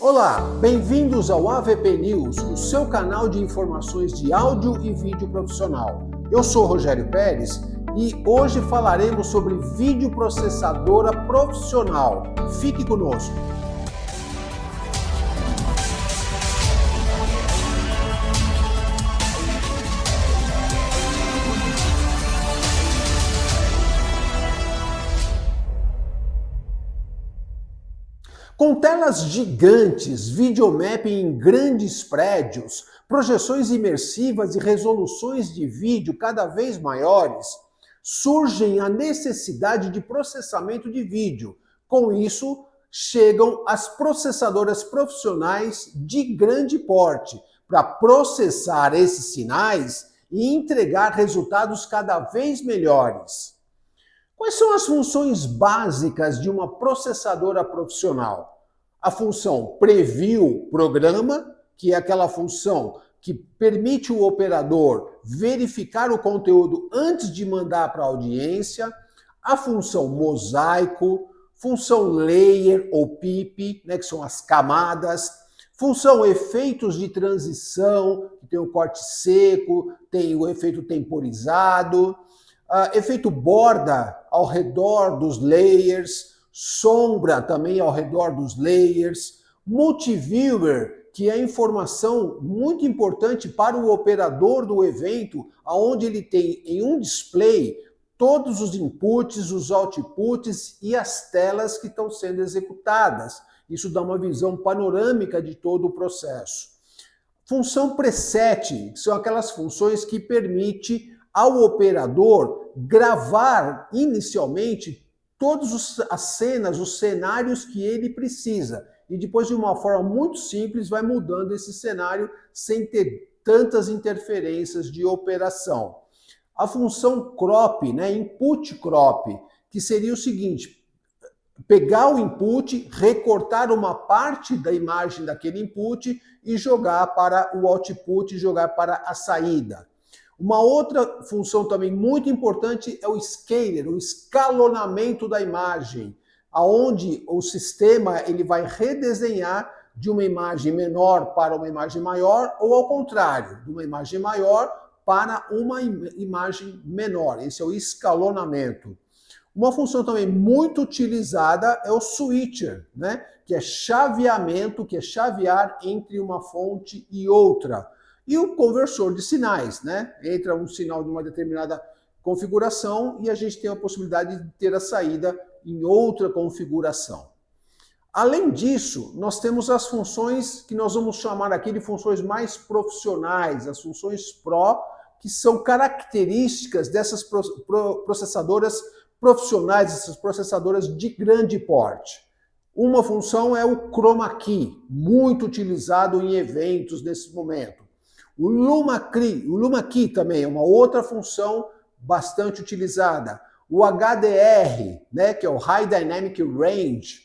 Olá, bem-vindos ao AVP News, o seu canal de informações de áudio e vídeo profissional. Eu sou Rogério Pérez e hoje falaremos sobre videoprocessadora profissional. Fique conosco. Com telas gigantes, videomapping em grandes prédios, projeções imersivas e resoluções de vídeo cada vez maiores, surge a necessidade de processamento de vídeo. Com isso, chegam as processadoras profissionais de grande porte para processar esses sinais e entregar resultados cada vez melhores. Quais são as funções básicas de uma processadora profissional? A função preview programa, que é aquela função que permite o operador verificar o conteúdo antes de mandar para a audiência, a função mosaico, função layer ou PIP, né, que são as camadas, função efeitos de transição, que tem o corte seco, tem o efeito temporizado, efeito borda ao redor dos layers, sombra também ao redor dos layers, multiviewer, que é informação muito importante para o operador do evento, onde ele tem em um display todos os inputs, os outputs e as telas que estão sendo executadas. Isso dá uma visão panorâmica de todo o processo. Função preset, que são aquelas funções que permitem ao operador gravar inicialmente todas as cenas, os cenários que ele precisa. E depois, de uma forma muito simples, vai mudando esse cenário sem ter tantas interferências de operação. A função crop, né, input crop, que seria o seguinte: pegar o input, recortar uma parte da imagem daquele input e jogar para o output, jogar para a saída. Uma outra função também muito importante é o scaler, o escalonamento da imagem, aonde o sistema ele vai redesenhar de uma imagem menor para uma imagem maior, ou ao contrário, de uma imagem maior para uma imagem menor. Esse é o escalonamento. Uma função também muito utilizada é o switcher, né? Que é chaveamento, que é chavear entre uma fonte e outra. E o conversor de sinais, né? Entra um sinal de uma determinada configuração e a gente tem a possibilidade de ter a saída em outra configuração. Além disso, nós temos as funções que nós vamos chamar aqui de funções mais profissionais, as funções Pro, que são características dessas processadoras profissionais, essas processadoras de grande porte. Uma função é o Chroma Key, muito utilizado em eventos nesse momento. O Luma Key também é uma outra função bastante utilizada. O HDR, né, que é o High Dynamic Range.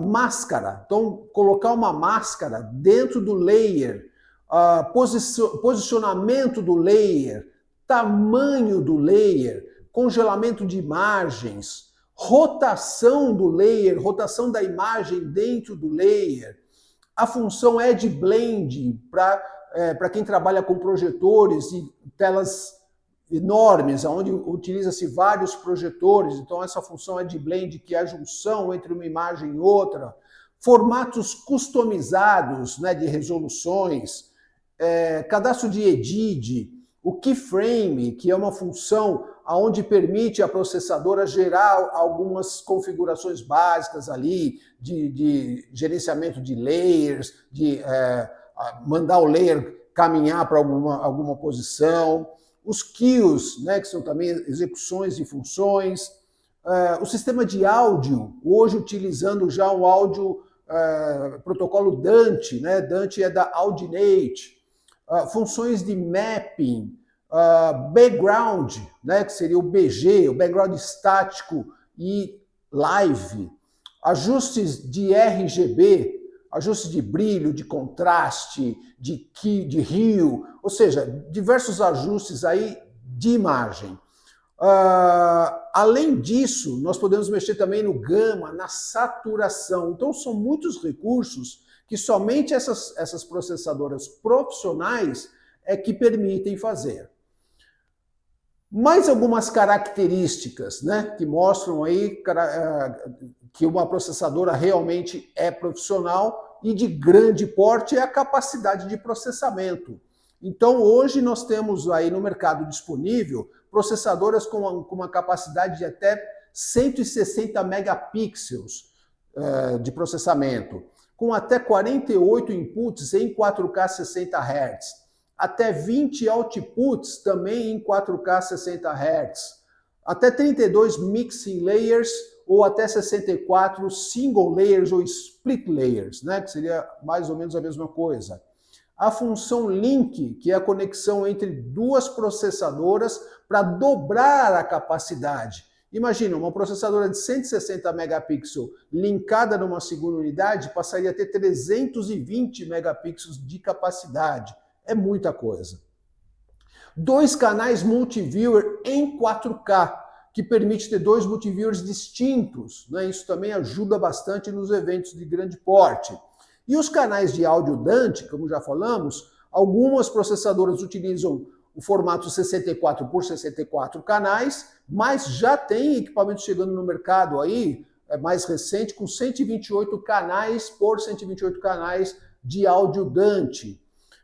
Máscara, então colocar uma máscara dentro do layer, posicionamento do layer, tamanho do layer, congelamento de imagens, rotação do layer, rotação da imagem dentro do layer. A função Edge Blend para quem trabalha com projetores e telas enormes, onde utiliza-se vários projetores, então essa função Edge Blend, que é a junção entre uma imagem e outra, formatos customizados, né, de resoluções, cadastro de EDID, o Keyframe, que é uma função onde permite a processadora gerar algumas configurações básicas ali, de gerenciamento de layers, de mandar o layer caminhar para alguma posição, os queues, né, que são também execuções de funções, o sistema de áudio, hoje utilizando já o áudio protocolo Dante, né, Dante é da Audinate, funções de mapping, background, né, que seria o BG, o background estático e live, ajustes de RGB, ajustes de brilho, de contraste, de rio, ou seja, diversos ajustes aí de imagem. Além disso, nós podemos mexer também no gama, na saturação. Então, são muitos recursos que somente essas processadoras profissionais é que permitem fazer. Mais algumas características, né, que mostram aí que uma processadora realmente é profissional e de grande porte é a capacidade de processamento. Então, hoje nós temos aí no mercado disponível processadoras com uma capacidade de até 160 megapixels de processamento, com até 48 inputs em 4K 60 Hz. Até 20 outputs também em 4K 60 Hz, até 32 mixing layers ou até 64 single layers ou split layers, né, que seria mais ou menos a mesma coisa. A função link, que é a conexão entre duas processadoras para dobrar a capacidade. Imagina, uma processadora de 160 megapixels linkada numa segunda unidade passaria a ter 320 megapixels de capacidade. É muita coisa. 2 canais multiviewer em 4K, que permite ter 2 multiviewers distintos, né? Isso também ajuda bastante nos eventos de grande porte. E os canais de áudio Dante, como já falamos, algumas processadoras utilizam o formato 64 por 64 canais, mas já tem equipamento chegando no mercado aí, mais recente, com 128 canais por 128 canais de áudio Dante.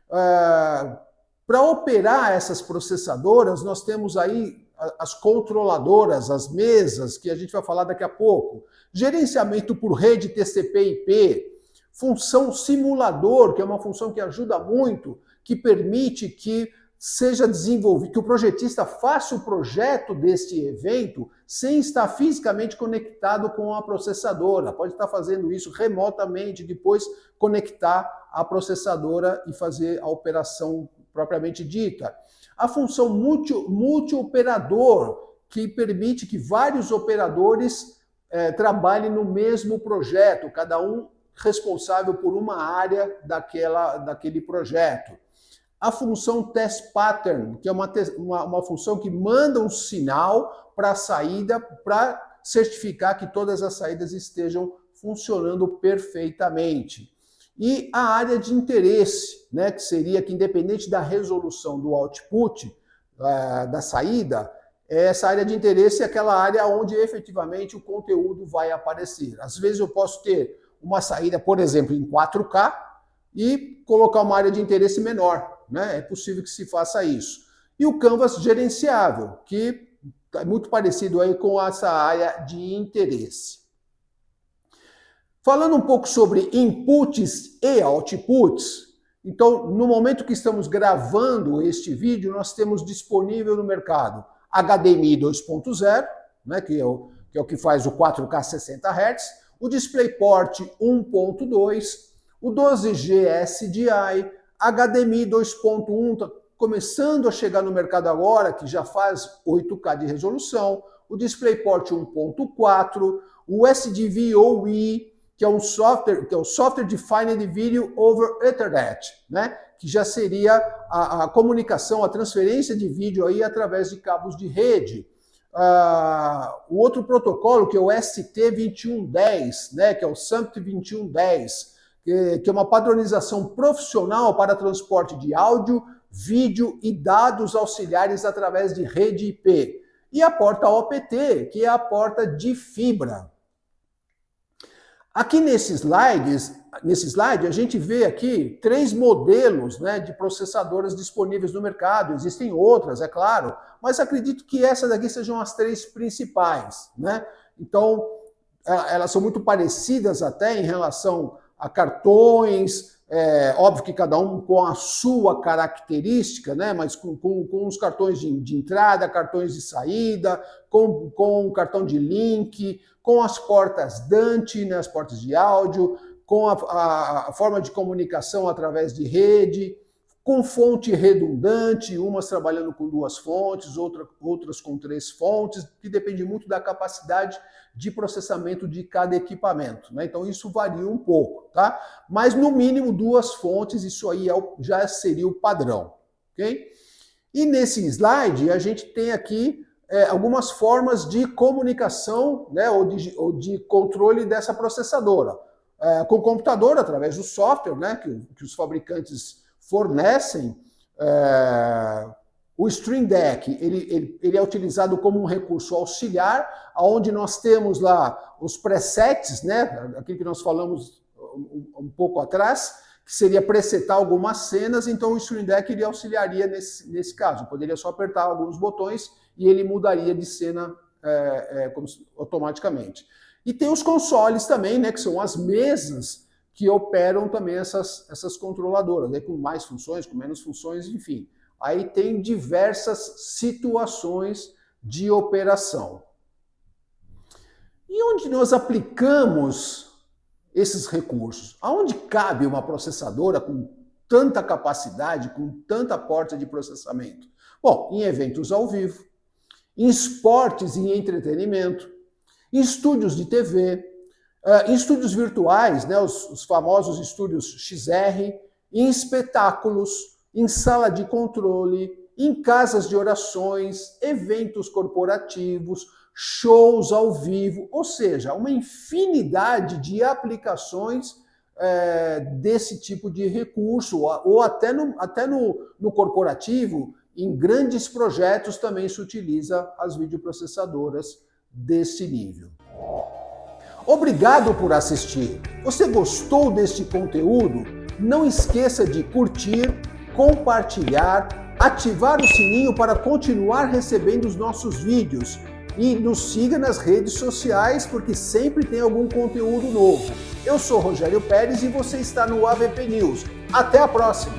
Para operar essas processadoras, nós temos aí as controladoras, as mesas, que a gente vai falar daqui a pouco. Gerenciamento por rede TCP/IP, função simulador, que é uma função que ajuda muito, que permite que seja desenvolvido, que o projetista faça o projeto deste evento sem estar fisicamente conectado com a processadora. Pode estar fazendo isso remotamente, depois conectar a processadora e fazer a operação propriamente dita. A função multi-operador, que permite que vários operadores trabalhem no mesmo projeto, cada um responsável por uma área daquele projeto. A função test pattern, que é uma função que manda um sinal para a saída para certificar que todas as saídas estejam funcionando perfeitamente. E a área de interesse, né, que seria que independente da resolução do output, da saída, essa área de interesse é aquela área onde efetivamente o conteúdo vai aparecer. Às vezes eu posso ter uma saída, por exemplo, em 4K e colocar uma área de interesse menor, né? É possível que se faça isso. E o canvas gerenciável, que é muito parecido aí com essa área de interesse. Falando um pouco sobre inputs e outputs, então, no momento que estamos gravando este vídeo, nós temos disponível no mercado HDMI 2.0, né, que é o que faz o 4K 60 Hz, o DisplayPort 1.2, o 12G SDI, HDMI 2.1 está começando a chegar no mercado agora, que já faz 8K de resolução, o DisplayPort 1.4, o SDVoE, que é o Software Defined Video over Ethernet, né? Que já seria a comunicação, a transferência de vídeo aí através de cabos de rede. O outro protocolo, que é o ST2110, né? Que é o SUMPT 2110, que é uma padronização profissional para transporte de áudio, vídeo e dados auxiliares através de rede IP. E a porta OPT, que é a porta de fibra. Aqui nesse slide, a gente vê aqui 3 modelos, né, de processadoras disponíveis no mercado. Existem outras, é claro, mas acredito que essas daqui sejam as 3 principais, né? Então, elas são muito parecidas até em relação a cartões, óbvio que cada um com a sua característica, né? Mas com os cartões de entrada, cartões de saída, com cartão de link, com as portas Dante, né? As portas de áudio, com a forma de comunicação através de rede, com fonte redundante, umas trabalhando com 2 fontes, outras com 3 fontes, que depende muito da capacidade de processamento de cada equipamento, né? Então isso varia um pouco, tá? Mas no mínimo 2 fontes, isso aí já seria o padrão, ok? E nesse slide a gente tem aqui algumas formas de comunicação, né, ou de controle dessa processadora. com o computador, através do software, né, que os fabricantes fornecem. O Stream Deck ele é utilizado como um recurso auxiliar, onde nós temos lá os presets, né, aquilo que nós falamos um pouco atrás, que seria presetar algumas cenas. Então o Stream Deck ele auxiliaria nesse caso. Eu poderia só apertar alguns botões e ele mudaria de cena automaticamente. E tem os consoles também, né, que são as mesas que operam também essas controladoras, né, com mais funções, com menos funções, enfim. Aí tem diversas situações de operação. E onde nós aplicamos esses recursos? Aonde cabe uma processadora com tanta capacidade, com tanta porta de processamento? Bom, em eventos ao vivo, em esportes e entretenimento, em estúdios de TV, em estúdios virtuais, né, os famosos estúdios XR, em espetáculos, em sala de controle, em casas de orações, eventos corporativos, shows ao vivo, ou seja, uma infinidade de aplicações desse tipo de recurso, ou até no corporativo, em grandes projetos também se utiliza as videoprocessadoras desse nível. Obrigado por assistir. Você gostou deste conteúdo? Não esqueça de curtir, compartilhar, ativar o sininho para continuar recebendo os nossos vídeos e nos siga nas redes sociais porque sempre tem algum conteúdo novo. Eu sou Rogério Pérez e você está no AVP News. Até a próxima!